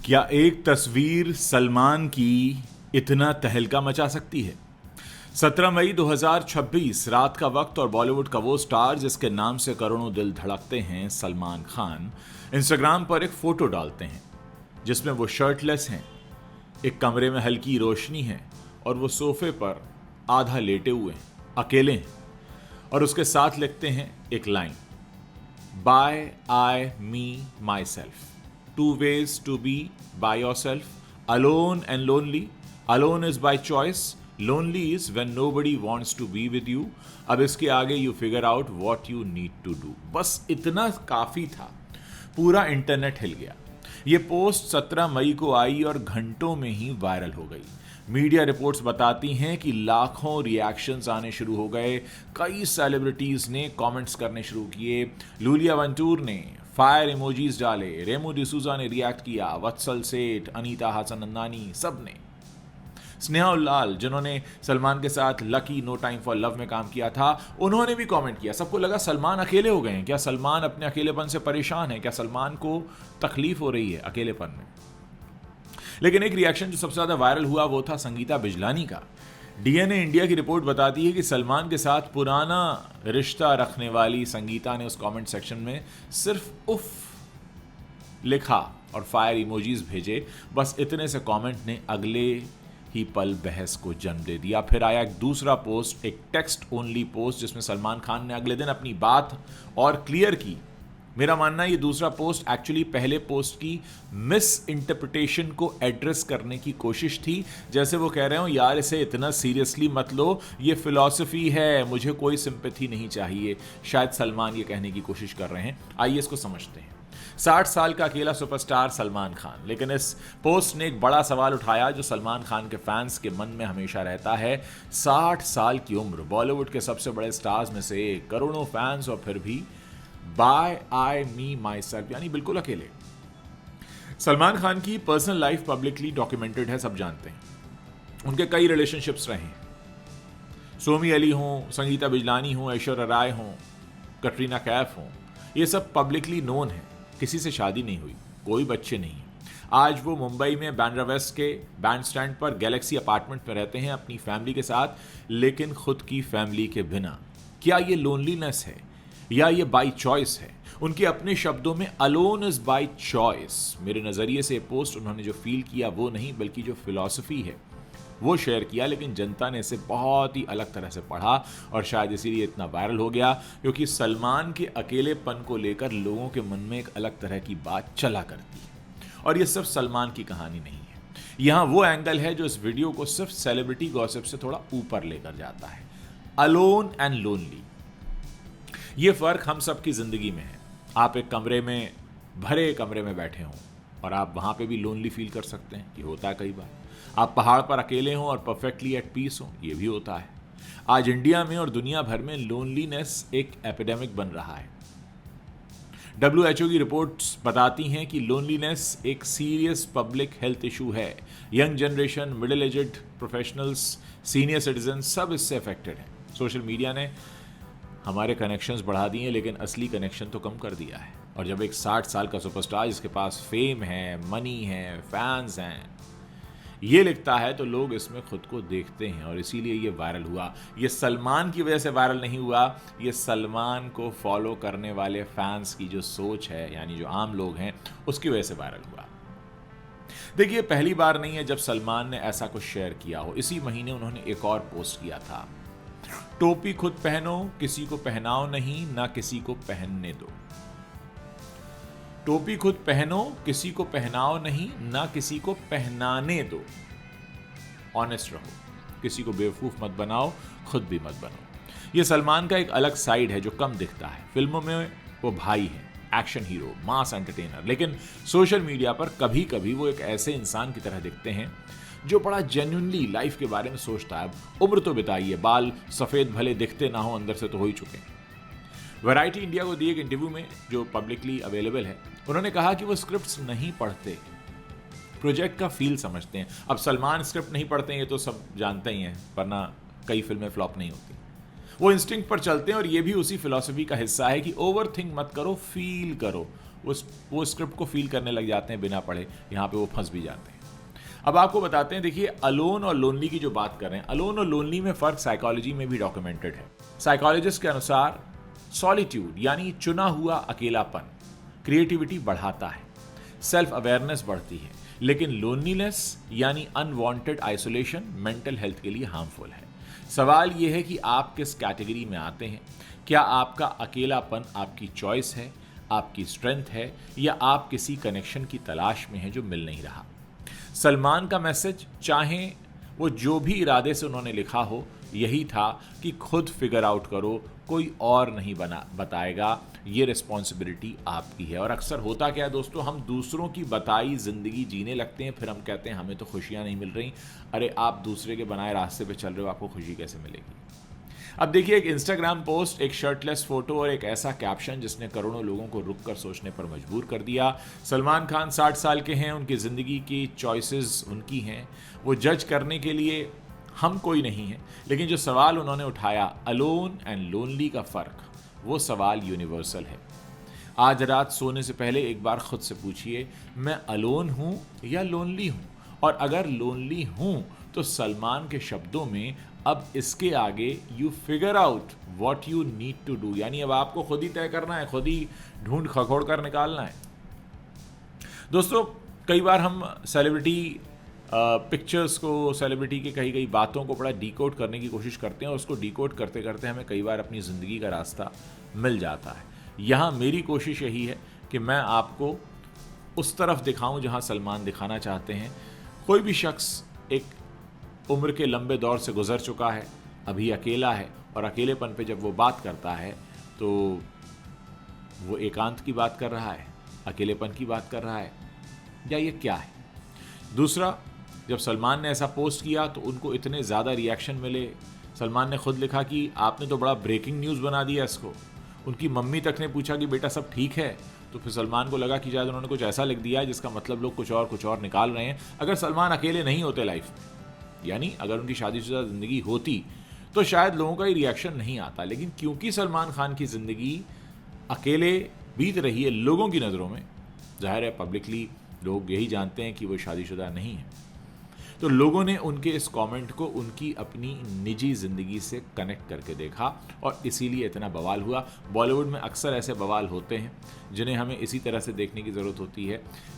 क्या एक तस्वीर सलमान की इतना तहलका मचा सकती है? 17 मई 2026 रात का वक्त और बॉलीवुड का वो स्टार जिसके नाम से करोड़ों दिल धड़कते हैं, सलमान खान इंस्टाग्राम पर एक फोटो डालते हैं जिसमें वो शर्टलेस हैं। एक कमरे में हल्की रोशनी है और वो सोफे पर आधा लेटे हुए हैं, अकेले हैं, और उसके साथ लिखते हैं एक line, by I me myself, two ways to be by yourself, alone and lonely. Alone is by choice, lonely is when nobody wants to be with you. अब इसके आगे you figure out what you need to do. बस इतना काफी था, पूरा internet हिल गया। ये पोस्ट 17 मई को आई और घंटों में ही वायरल हो गई। मीडिया रिपोर्ट्स बताती हैं कि लाखों रिएक्शंस आने शुरू हो गए। कई सेलिब्रिटीज ने कमेंट्स करने शुरू किए। लूलिया वंटूर ने फायर इमोजीज डाले, रेमो डिसूजा ने रिएक्ट किया, वत्सल सेठ, अनीता हासन नंदानी, सब ने। स्नेहा उल्लाल जिन्होंने सलमान के साथ lucky no time for love में काम किया था, उन्होंने भी कमेंट किया। सबको लगा सलमान अकेले हो गए हैं क्या? सलमान अपने अकेलेपन से परेशान है क्या? सलमान को तकलीफ हो रही है अकेलेपन में? लेकिन एक रिएक्शन जो सबसे ज्यादा वायरल हुआ वो था संगीता बिजलानी का। डीएनए इंडिया की रिपोर्ट बताती है कि सलमान के साथ पुराना रिश्ता रखने वाली संगीता ने उस कमेंट सेक्शन में सिर्फ उफ लिखा और फायर इमोजीज भेजे। बस इतने से कमेंट ने अगले ही पल बहस को जन्म दे दिया। फिर आया एक दूसरा पोस्ट, एक टेक्स्ट ओनली पोस्ट, जिसमें सलमान खान ने अगले दिन अपनी बात और क्लियर की। मेरा मानना है ये दूसरा पोस्ट एक्चुअली पहले पोस्ट की मिस इंटरप्रिटेशन को एड्रेस करने की कोशिश थी। जैसे वो कह रहे हो, यार इसे इतना सीरियसली मत लो, ये फिलॉसफी है, मुझे कोई सिंपैथी नहीं चाहिए। शायद सलमान ये कहने की कोशिश कर रहे हैं। आइए इसको समझते हैं। 60 साल का अकेला सुपरस्टार सलमान खान, लेकिन इस पोस्ट ने एक बड़ा सवाल उठाया जो सलमान खान के फैंस के मन में हमेशा रहता है। 60 साल की उम्र, बॉलीवुड के सबसे बड़े स्टार्स में से एक, करोड़ों फैंस, और फिर भी bye I me my self, यानी बिल्कुल अकेले। सलमान खान की पर्सनल लाइफ पब्लिकली डॉक्यूमेंटेड है, सब जानते हैं। उनके कई रिलेशनशिप्स रहे हैं। सोमी अली हों, संगीता बिजलानी हों, ऐश्वर्या राय हों, कटरीना कैफ हों, ये सब पब्लिकली नोन है। किसी से शादी नहीं हुई, कोई बच्चे नहीं। आज वो मुंबई में बैंड्रा वेस्ट के बैंड स्टैंड पर गैलेक्सी अपार्टमेंट में रहते हैं अपनी फैमिली के साथ, लेकिन खुद की फैमिली के बिना। क्या ये लोनलीनेस है या ये बाई चॉइस है? उनके अपने शब्दों में अलोन इज बाई चॉइस। मेरे नज़रिए से पोस्ट उन्होंने जो फील किया वो नहीं, बल्कि जो फिलॉसफी है वो शेयर किया। लेकिन जनता ने इसे बहुत ही अलग तरह से पढ़ा और शायद इसीलिए इतना वायरल हो गया, क्योंकि सलमान के अकेलेपन को लेकर लोगों के मन में एक अलग तरह की बात चला करती है। और ये सिर्फ सलमान की कहानी नहीं है, यहाँ वो एंगल है जो इस वीडियो को सिर्फ सेलिब्रिटी गॉसिप से थोड़ा ऊपर लेकर जाता है। अलोन एंड लोनली, ये फर्क हम सबकी जिंदगी में है। आप एक कमरे में, भरे कमरे में बैठे हों और आप वहां पे भी लोनली फील कर सकते हैं, ये होता है कई बार। आप पहाड़ पर अकेले हों और परफेक्टली एट पीस हों, ये भी होता है। आज इंडिया में और दुनिया भर में लोनलीनेस एक एपिडेमिक बन रहा है। WHO की रिपोर्ट्स बताती हैं कि लोनलीनेस एक सीरियस पब्लिक हेल्थ इशू है। Young generation, middle aged professionals, senior citizen, सब इससे अफेक्टेड हैं। सोशल मीडिया ने हमारे कनेक्शंस बढ़ा दिए, लेकिन असली कनेक्शन तो कम कर दिया है। और जब एक 60 साल का सुपरस्टार जिसके पास फेम है, मनी है, फैंस हैं, ये लिखता है तो लोग इसमें खुद को देखते हैं और इसीलिए ये वायरल हुआ। ये सलमान की वजह से वायरल नहीं हुआ, ये सलमान को फॉलो करने वाले फैंस की जो सोच है, यानी जो आम लोग हैं, उसकी वजह से वायरल हुआ। देखिए, पहली बार नहीं है जब सलमान ने ऐसा कुछ शेयर किया हो। इसी महीने उन्होंने एक और पोस्ट किया था, टोपी खुद पहनो, किसी को पहनाओ नहीं, ना किसी को पहनने दो। टोपी खुद पहनो, किसी को पहनाओ नहीं, ना किसी को पहनाने दो। ऑनेस्ट रहो, किसी को बेवकूफ मत बनाओ, खुद भी मत बनो। ये सलमान का एक अलग साइड है जो कम दिखता है। फिल्मों में वो भाई है, एक्शन हीरो, मास एंटरटेनर, लेकिन सोशल मीडिया पर कभी कभी वो एक ऐसे इंसान की तरह दिखते हैं जो बड़ा जेन्युइनली लाइफ के बारे में सोचता है। उम्र तो बिताई है, बाल सफेद भले दिखते ना हो, अंदर से तो हो ही चुके हैं। वैरायटी इंडिया को दिए एक इंटरव्यू में जो पब्लिकली अवेलेबल है, उन्होंने कहा कि वो स्क्रिप्ट्स नहीं पढ़ते, प्रोजेक्ट का फील समझते हैं। अब सलमान स्क्रिप्ट नहीं पढ़ते हैं, ये तो सब जानते ही हैं, वरना कई फिल्में फ्लॉप नहीं होती। वो इंस्टिंक्ट पर चलते हैं और ये भी उसी फिलॉसफी का हिस्सा है कि ओवर थिंक मत करो, फील करो। वो स्क्रिप्ट को फील करने लग जाते हैं बिना पढ़े, यहाँ पे वो फंस भी जाते हैं। अब आपको बताते हैं, देखिए अलोन और लोनली की जो बात कर रहे हैं, अलोन और लोनली में फर्क साइकोलॉजी में भी डॉक्यूमेंटेड है। साइकोलॉजिस्ट के अनुसार सॉलिट्यूड यानी चुना हुआ अकेलापन क्रिएटिविटी बढ़ाता है, सेल्फ अवेयरनेस बढ़ती है, लेकिन लोनलीनेस यानी अनवांटेड आइसोलेशन मेंटल हेल्थ के लिए हार्मफुल है। सवाल यह है कि आप किस कैटेगरी में आते हैं। क्या आपका अकेलापन आपकी चॉइस है, आपकी स्ट्रेंथ है, या आप किसी कनेक्शन की तलाश में हैं जो मिल नहीं रहा। सलमान का मैसेज, चाहे वो जो भी इरादे से उन्होंने लिखा हो, यही था कि खुद फिगर आउट करो, कोई और नहीं बताएगा, ये रिस्पॉन्सिबिलिटी आपकी है। और अक्सर होता क्या है दोस्तों, हम दूसरों की बताई ज़िंदगी जीने लगते हैं, फिर हम कहते हैं हमें तो खुशियाँ नहीं मिल रही। अरे आप दूसरे के बनाए रास्ते पे चल रहे हो, आपको खुशी कैसे मिलेगी। अब देखिए, एक इंस्टाग्राम पोस्ट, एक शर्टलेस फोटो और एक ऐसा कैप्शन जिसने करोड़ों लोगों को रुक कर सोचने पर मजबूर कर दिया। सलमान खान 60 साल के हैं, उनकी ज़िंदगी की चॉइसेस उनकी हैं, वो जज करने के लिए हम कोई नहीं है। लेकिन जो सवाल उन्होंने उठाया, अलोन एंड लोनली का फ़र्क, वो सवाल यूनिवर्सल है। आज रात सोने से पहले एक बार खुद से पूछिए, मैं अलोन हूँ या लोनली हूँ। और अगर लोनली हूँ तो सलमान के शब्दों में अब इसके आगे you figure out what you need to do, यानी अब आपको खुद ही तय करना है, खुद ही ढूंढ खखोड़ कर निकालना है। दोस्तों, कई बार हम सेलिब्रिटी पिक्चर्स को, सेलिब्रिटी की कई कई बातों को बड़ा डिकोड करने की कोशिश करते हैं और उसको डिकोड करते करते हमें कई बार अपनी ज़िंदगी का रास्ता मिल जाता है। यहाँ मेरी कोशिश यही है कि मैं आपको उस तरफ दिखाऊं जहाँ सलमान दिखाना चाहते हैं। कोई भी शख्स एक उम्र के लंबे दौर से गुजर चुका है, अभी अकेला है, और अकेलेपन पे जब वो बात करता है तो वो एकांत की बात कर रहा है, अकेलेपन की बात कर रहा है, या ये क्या है। दूसरा, जब सलमान ने ऐसा पोस्ट किया तो उनको इतने ज़्यादा रिएक्शन मिले। सलमान ने खुद लिखा कि आपने तो बड़ा ब्रेकिंग न्यूज़ बना दिया इसको। उनकी मम्मी तक ने पूछा कि बेटा सब ठीक है, तो फिर सलमान को लगा कि शायद उन्होंने कुछ ऐसा लिख दिया है जिसका मतलब लोग कुछ और निकाल रहे हैं। अगर सलमान अकेले नहीं होते लाइफ में, यानी अगर उनकी शादीशुदा ज़िंदगी होती, तो शायद लोगों का ये रिएक्शन नहीं आता। लेकिन क्योंकि सलमान खान की ज़िंदगी अकेले बीत रही है लोगों की नज़रों में, जाहिर है पब्लिकली लोग यही जानते हैं कि वो शादीशुदा नहीं है, तो लोगों ने उनके इस कमेंट को उनकी अपनी निजी ज़िंदगी से कनेक्ट करके देखा और इसीलिए इतना बवाल हुआ। बॉलीवुड में अक्सर ऐसे बवाल होते हैं जिन्हें हमें इसी तरह से देखने की ज़रूरत होती है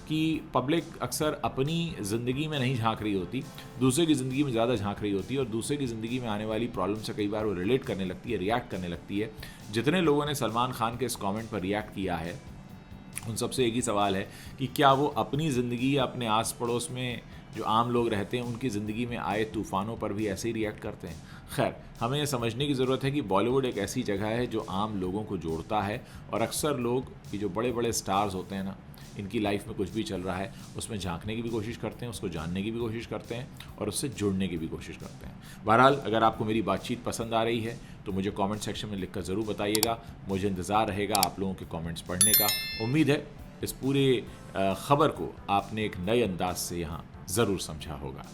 कि पब्लिक अक्सर अपनी ज़िंदगी में नहीं झांक रही होती, दूसरे की ज़िंदगी में ज़्यादा झांक रही होती है, और दूसरे की ज़िंदगी में आने वाली प्रॉब्लम से कई बार वो रिलेट करने लगती है, रिएक्ट करने लगती है। जितने लोगों ने सलमान खान के इस कॉमेंट पर रिएक्ट किया है, उन सबसे एक ही सवाल है कि क्या वो अपनी ज़िंदगी या अपने आस पड़ोस में जो आम लोग रहते हैं उनकी ज़िंदगी में आए तूफ़ानों पर भी ऐसे ही रिएक्ट करते हैं। खैर, हमें ये समझने की ज़रूरत है कि बॉलीवुड एक ऐसी जगह है जो आम लोगों को जोड़ता है, और अक्सर लोग, ये जो बड़े बड़े स्टार्स होते हैं ना, इनकी लाइफ में कुछ भी चल रहा है उसमें झांकने की भी कोशिश करते हैं, उसको जानने की भी कोशिश करते हैं, और उससे जुड़ने की भी कोशिश करते हैं। बहरहाल, अगर आपको मेरी बातचीत पसंद आ रही है तो मुझे कमेंट सेक्शन में लिखकर ज़रूर बताइएगा। मुझे इंतज़ार रहेगा आप लोगों के कमेंट्स पढ़ने का। उम्मीद है इस पूरे ख़बर को आपने एक नए अंदाज से यहाँ ज़रूर समझा होगा।